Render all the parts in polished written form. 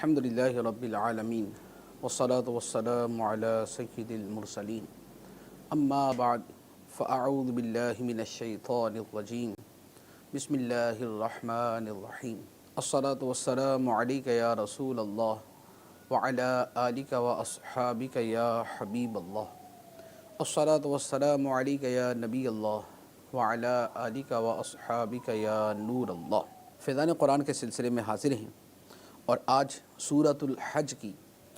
الحمد للہ رب العالمین والصلاة والسلام علی سید المرسلین اما بعد فاعوذ باللہ من الشیطان الرجیم بسم اللہ الرحمن الرحیم الصلاة والسلام علیک یا رسول اللہ وعلی آلک واصحابک یا حبیب اللہ الصلاة والسلام علیک یا نبی اللہ وعلی آلک واصحابک یا نور اللہ۔ فیضان قرآن کے سلسلے میں حاضر ہیں اور آج سورۃ الحج کی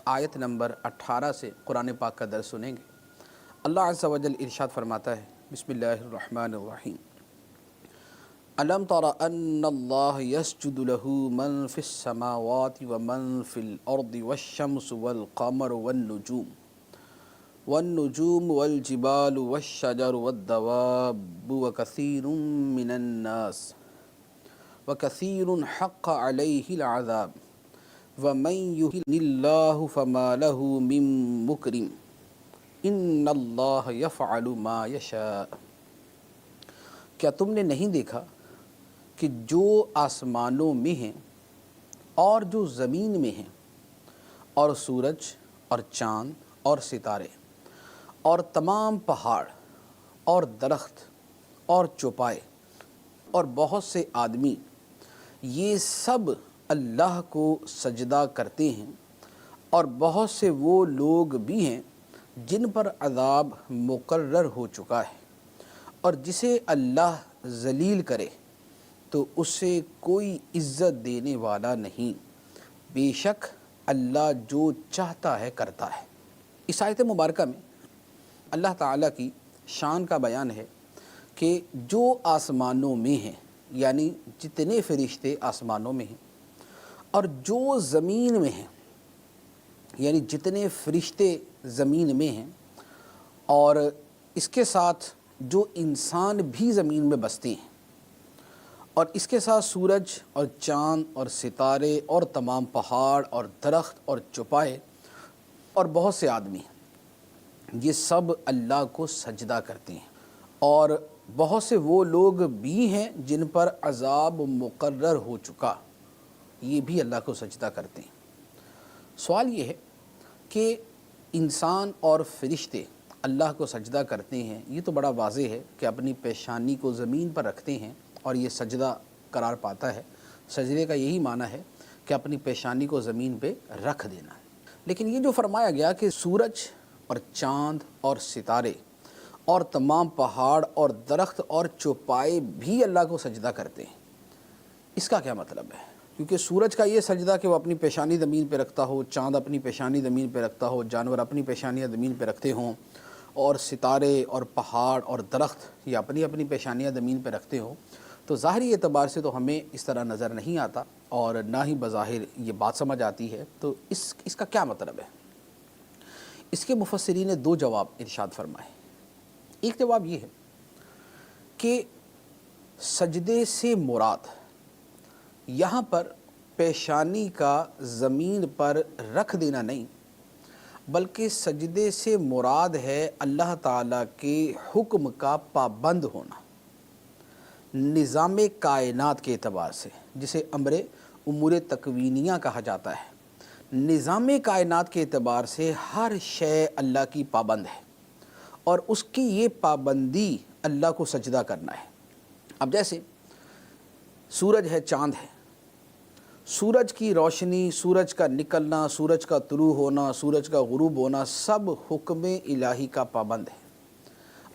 آیت نمبر 18 سے قرآن پاک کا درس سنیں گے۔ اللہ عز و جل ارشاد فرماتا ہے، بسم اللہ الرحمن الرحیم، الم تر ان اللہ یسجد لہ من فی السماوات ومن فی الارض والشمس والقمر والنجوم والجبال والشجر والدواب وکثیر من الناس وکثیر حق علیہ العذاب وَمَن يُهِنِ اللَّهُ فَمَا لَهُ مِن مُكْرِمٍ إِنَّ اللَّهَ يَفْعَلُ مَا يَشَاءُ۔ کیا تم نے نہیں دیکھا کہ جو آسمانوں میں ہیں اور جو زمین میں ہیں، اور سورج اور چاند اور ستارے اور تمام پہاڑ اور درخت اور چوپائے اور بہت سے آدمی، یہ سب اللہ کو سجدہ کرتے ہیں، اور بہت سے وہ لوگ بھی ہیں جن پر عذاب مقرر ہو چکا ہے، اور جسے اللہ ذلیل کرے تو اسے کوئی عزت دینے والا نہیں، بے شک اللہ جو چاہتا ہے کرتا ہے۔ اس آیت مبارکہ میں اللہ تعالیٰ کی شان کا بیان ہے کہ جو آسمانوں میں ہیں، یعنی جتنے فرشتے آسمانوں میں ہیں، اور جو زمین میں ہیں، یعنی جتنے فرشتے زمین میں ہیں، اور اس کے ساتھ جو انسان بھی زمین میں بستے ہیں، اور اس کے ساتھ سورج اور چاند اور ستارے اور تمام پہاڑ اور درخت اور چوپائے اور بہت سے آدمی، یہ سب اللہ کو سجدہ کرتے ہیں، اور بہت سے وہ لوگ بھی ہیں جن پر عذاب مقرر ہو چکا، یہ بھی اللہ کو سجدہ کرتے ہیں۔ سوال یہ ہے کہ انسان اور فرشتے اللہ کو سجدہ کرتے ہیں، یہ تو بڑا واضح ہے کہ اپنی پیشانی کو زمین پر رکھتے ہیں اور یہ سجدہ قرار پاتا ہے۔ سجدے کا یہی معنی ہے کہ اپنی پیشانی کو زمین پہ رکھ دینا ہے۔ لیکن یہ جو فرمایا گیا کہ سورج اور چاند اور ستارے اور تمام پہاڑ اور درخت اور چوپائے بھی اللہ کو سجدہ کرتے ہیں، اس کا کیا مطلب ہے؟ کیونکہ سورج کا یہ سجدہ کہ وہ اپنی پیشانی زمین پہ رکھتا ہو، چاند اپنی پیشانی زمین پہ رکھتا ہو، جانور اپنی پیشانیاں زمین پہ رکھتے ہوں، اور ستارے اور پہاڑ اور درخت یہ اپنی اپنی پیشانیاں زمین پہ رکھتے ہوں، تو ظاہری اعتبار سے تو ہمیں اس طرح نظر نہیں آتا اور نہ ہی بظاہر یہ بات سمجھ آتی ہے۔ تو اس کا کیا مطلب ہے؟ اس کے مفسرین نے دو جواب ارشاد فرمائے۔ ایک جواب یہ ہے کہ سجدے سے مراد یہاں پر پیشانی کا زمین پر رکھ دینا نہیں، بلکہ سجدے سے مراد ہے اللہ تعالیٰ کے حکم کا پابند ہونا، نظام کائنات کے اعتبار سے، جسے امور تکوینیہ کہا جاتا ہے۔ نظام کائنات کے اعتبار سے ہر شے اللہ کی پابند ہے، اور اس کی یہ پابندی اللہ کو سجدہ کرنا ہے۔ اب جیسے سورج ہے، چاند ہے، سورج کی روشنی، سورج کا نکلنا، سورج کا طلوع ہونا، سورج کا غروب ہونا، سب حکم الہی کا پابند ہے۔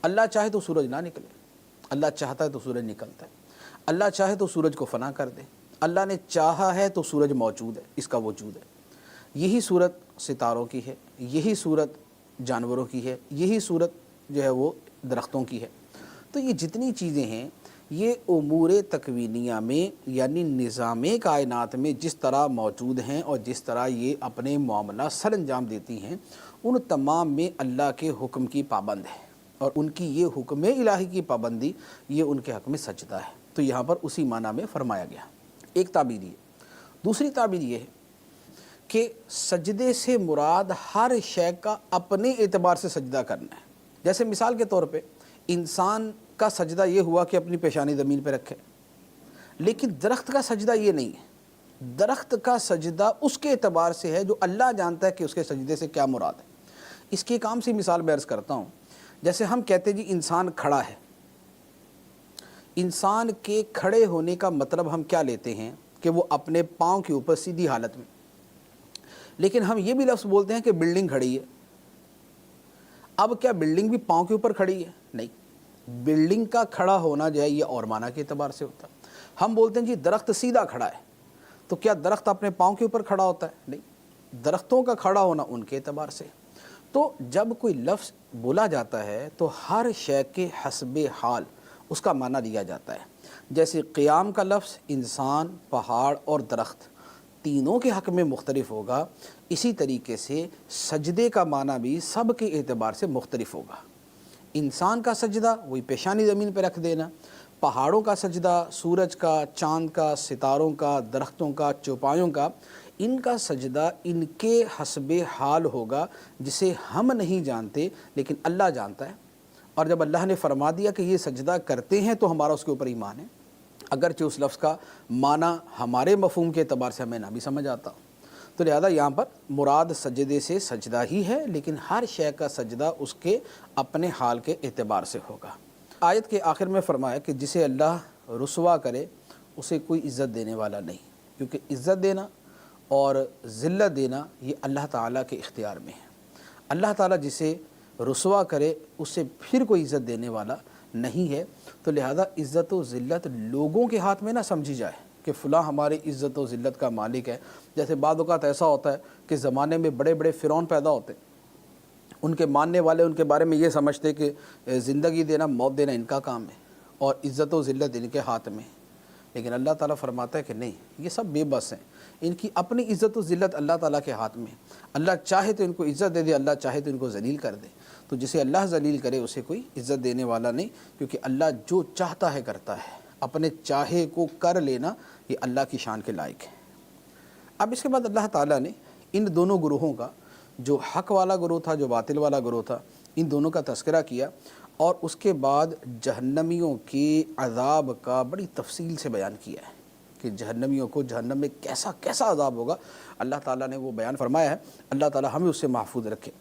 اللہ چاہے تو سورج نہ نکلے، اللہ چاہتا ہے تو سورج نکلتا ہے، اللہ چاہے تو سورج کو فنا کر دے، اللہ نے چاہا ہے تو سورج موجود ہے، اس کا وجود ہے۔ یہی صورت ستاروں کی ہے، یہی صورت جانوروں کی ہے، یہی صورت جو ہے وہ درختوں کی ہے۔ تو یہ جتنی چیزیں ہیں، یہ امور تکوینیہ میں یعنی نظام کائنات میں جس طرح موجود ہیں اور جس طرح یہ اپنے معاملہ سر انجام دیتی ہیں، ان تمام میں اللہ کے حکم کی پابند ہے، اور ان کی یہ حکم الہی کی پابندی یہ ان کے حق میں سجدہ ہے۔ تو یہاں پر اسی معنی میں فرمایا گیا۔ ایک تعبیر یہ۔ دوسری تعبیر یہ ہے کہ سجدے سے مراد ہر شے کا اپنے اعتبار سے سجدہ کرنا ہے۔ جیسے مثال کے طور پہ انسان کا سجدہ یہ ہوا کہ اپنی پیشانی زمین پہ رکھے، لیکن درخت کا سجدہ یہ نہیں ہے۔ درخت کا سجدہ اس کے اعتبار سے ہے جو اللہ جانتا ہے کہ اس کے سجدے سے کیا مراد ہے۔ اس کی ایک عام سی مثال میں عرض کرتا ہوں، جیسے ہم کہتے ہیں جی انسان کھڑا ہے، انسان کے کھڑے ہونے کا مطلب ہم کیا لیتے ہیں کہ وہ اپنے پاؤں کے اوپر سیدھی حالت میں، لیکن ہم یہ بھی لفظ بولتے ہیں کہ بلڈنگ کھڑی ہے۔ اب کیا بلڈنگ بھی پاؤں کے اوپر کھڑی ہے؟ نہیں، بلڈنگ کا کھڑا ہونا جو ہے یہ اور معنی کے اعتبار سے ہوتا ہے۔ ہم بولتے ہیں جی درخت سیدھا کھڑا ہے، تو کیا درخت اپنے پاؤں کے اوپر کھڑا ہوتا ہے؟ نہیں، درختوں کا کھڑا ہونا ان کے اعتبار سے۔ تو جب کوئی لفظ بولا جاتا ہے تو ہر شے کے حسب حال اس کا معنی دیا جاتا ہے۔ جیسے قیام کا لفظ انسان، پہاڑ اور درخت تینوں کے حق میں مختلف ہوگا، اسی طریقے سے سجدے کا معنی بھی سب کے اعتبار سے مختلف ہوگا۔ انسان کا سجدہ وہی پیشانی زمین پہ رکھ دینا، پہاڑوں کا سجدہ سورج کا، چاند کا، ستاروں کا، درختوں کا، چوپایوں کا، ان کا سجدہ ان کے حسب حال ہوگا جسے ہم نہیں جانتے لیکن اللہ جانتا ہے۔ اور جب اللہ نے فرما دیا کہ یہ سجدہ کرتے ہیں تو ہمارا اس کے اوپر ایمان ہے، اگرچہ اس لفظ کا معنی ہمارے مفہوم کے اعتبار سے ہمیں نہ بھی سمجھ آتا۔ تو لہذا یہاں پر مراد سجدے سے سجدہ ہی ہے، لیکن ہر شے کا سجدہ اس کے اپنے حال کے اعتبار سے ہوگا۔ آیت کے آخر میں فرمایا کہ جسے اللہ رسوا کرے اسے کوئی عزت دینے والا نہیں، کیونکہ عزت دینا اور ذلت دینا یہ اللہ تعالیٰ کے اختیار میں ہے۔ اللہ تعالیٰ جسے رسوا کرے اسے پھر کوئی عزت دینے والا نہیں ہے۔ تو لہذا عزت و ذلت لوگوں کے ہاتھ میں نہ سمجھی جائے کہ فلاں ہماری عزت و ذلت کا مالک ہے۔ جیسے بعض اوقات ایسا ہوتا ہے کہ زمانے میں بڑے بڑے فرعون پیدا ہوتے، ان کے ماننے والے ان کے بارے میں یہ سمجھتے کہ زندگی دینا موت دینا ان کا کام ہے اور عزت و ذلت ان کے ہاتھ میں ہے۔ لیکن اللہ تعالیٰ فرماتا ہے کہ نہیں، یہ سب بے بس ہیں، ان کی اپنی عزت و ذلت اللہ تعالیٰ کے ہاتھ میں ہے۔ اللہ چاہے تو ان کو عزت دے دے، اللہ چاہے تو ان کو ذلیل کر دے۔ تو جسے اللہ ذلیل کرے اسے کوئی عزت دینے والا نہیں، کیونکہ اللہ جو چاہتا ہے کرتا ہے، اپنے چاہے کو کر لینا یہ اللہ کی شان کے لائق ہے۔ اب اس کے بعد اللہ تعالیٰ نے ان دونوں گروہوں کا، جو حق والا گروہ تھا جو باطل والا گروہ تھا، ان دونوں کا تذکرہ کیا، اور اس کے بعد جہنمیوں کے عذاب کا بڑی تفصیل سے بیان کیا ہے کہ جہنمیوں کو جہنم میں کیسا کیسا عذاب ہوگا، اللہ تعالیٰ نے وہ بیان فرمایا ہے۔ اللہ تعالیٰ ہمیں اس سے محفوظ رکھے۔